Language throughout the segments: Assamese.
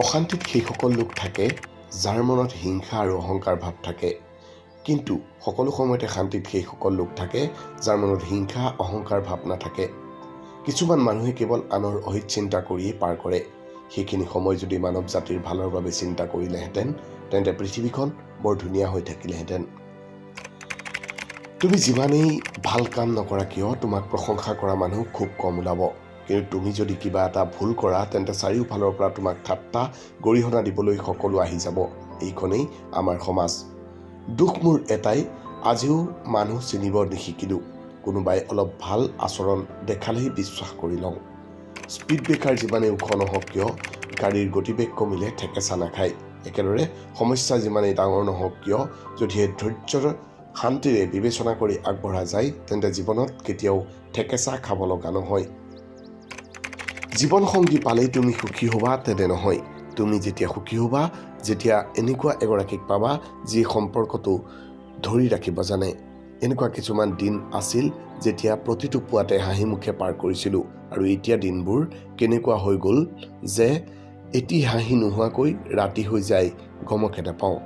অশান্তিত সেইসকল লোক থাকে যাৰ মনত হিংসা আৰু অহংকাৰ ভাৱ থাকে, কিন্তু সকলো সময়তে শান্তিত সেইসকল লোক থাকে যাৰ মনত হিংসা অহংকাৰ ভাৱ নাথাকে। কিছুমান মানুহে কেৱল আনৰ অহিত চিন্তা কৰিয়েই পাৰ কৰে। সেইখিনি সময় যদি মানৱ জাতিৰ ভালৰ বাবে চিন্তা কৰিলেহেঁতেন তেন্তে পৃথিৱীখন বৰ ধুনীয়া হৈ থাকিলেহেঁতেন। তুমি যিমানেই ভাল কাম নকৰা কিয় তোমাক প্ৰশংসা কৰা মানুহ খুব কম ওলাব, কিন্তু তুমি যদি কিবা এটা ভুল কৰা তেন্তে চাৰিওফালৰ পৰা তোমাক ঠাট্টা গৰিহণা দিবলৈ সকলো আহি যাব। এইখনেই আমাৰ সমাজ। দুখ মোৰ এটাই, আজিও মানুহ চিনিব নিশিকিলোঁ। কোনোবাই অলপ ভাল আচৰণ দেখালেই বিশ্বাস কৰি লওঁ। স্পীড ব্ৰেকাৰ যিমানেই ওখ নহওক কিয় গাড়ীৰ গতিবেগ কমিলে ঠেকেচা নাখায়। একেদৰে সমস্যা যিমানেই ডাঙৰ নহওক কিয় যদিহে ধৈৰ্য্যৰ শান্তিৰে বিবেচনা কৰি আগবঢ়া যায় তেন্তে জীৱনত কেতিয়াও ঠেকেচা খাব লগা নহয়। জীৱনসংগী পালেই তুমি সুখী হ'বা তেনে নহয়। তুমি যেতিয়া সুখী হ'বা যেতিয়া এনেকুৱা এগৰাকীক পাবা যি সম্পৰ্কটো ধৰি ৰাখিব জানে। এনেকুৱা কিছুমান দিন আছিল যেতিয়া প্ৰতিটো পুৱাতে হাঁহি মুখে পাৰ কৰিছিলোঁ, আৰু এতিয়া দিনবোৰ কেনেকুৱা হৈ গ'ল যে এটি হাঁহি নোহোৱাকৈ ৰাতি হৈ যায় গমকে নাপাওঁ।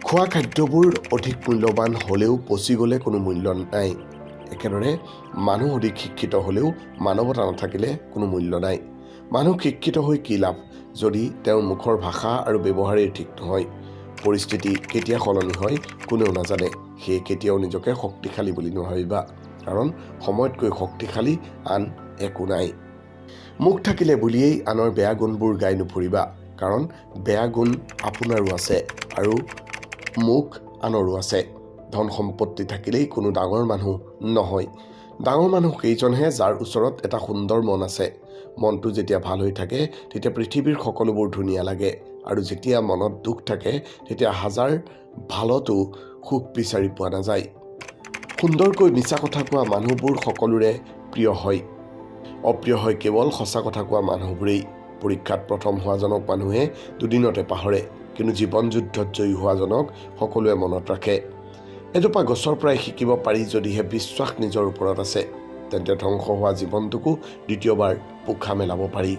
খোৱা খাদ্যবোৰ অধিক মূল্যৱান হ'লেও পচি গ'লে কোনো মূল্য নাই। একেদৰে মানুহ অধিক শিক্ষিত হ'লেও মানৱতা নাথাকিলে কোনো মূল্য নাই। মানুহ শিক্ষিত হৈ কি লাভ যদি তেওঁৰ মুখৰ ভাষা আৰু ব্যৱহাৰেই ঠিক নহয়। পৰিস্থিতি কেতিয়া সলনি হয় কোনেও নাজানে। সেয়ে কেতিয়াও নিজকে শক্তিশালী বুলি নাভাবিবা, কাৰণ সময়তকৈ শক্তিশালী আন একো নাই। মুখ থাকিলে বুলিয়েই আনৰ বেয়া গুণবোৰ গাই নুফুৰিবা, কাৰণ বেয়া গুণ আপোনাৰো আছে আৰু মুখ আনৰো আছে। ধন সম্পত্তি থাকিলেই কোনো ডাঙৰ মানুহ নহয়। ডাঙৰ মানুহ কেইজনহে যাৰ ওচৰত এটা সুন্দৰ মন আছে। মনটো যেতিয়া ভাল হৈ থাকে তেতিয়া পৃথিৱীৰ সকলোবোৰ ধুনীয়া লাগে, আৰু যেতিয়া মনত দুখ থাকে তেতিয়া হাজাৰ ভালতো সুখ বিচাৰি পোৱা নাযায়। সুন্দৰকৈ মিছা কথা কোৱা মানুহবোৰ সকলোৰে প্ৰিয় হয়। অপ্ৰিয় হয় কেৱল সঁচা কথা কোৱা মানুহবোৰেই। পৰীক্ষাত প্ৰথম হোৱাজনক মানুহে দুদিনতে পাহৰে, কিন্তু জীৱন যুদ্ধত জয়ী হোৱাজনক সকলোৱে মনত ৰাখে। এজোপা গছৰ পৰাই শিকিব পাৰি যদিহে বিশ্বাস নিজৰ ওপৰত আছে তেন্তে ধ্বংস হোৱা জীৱনটোকো দ্বিতীয়বাৰ পোখা মেলাব পাৰি।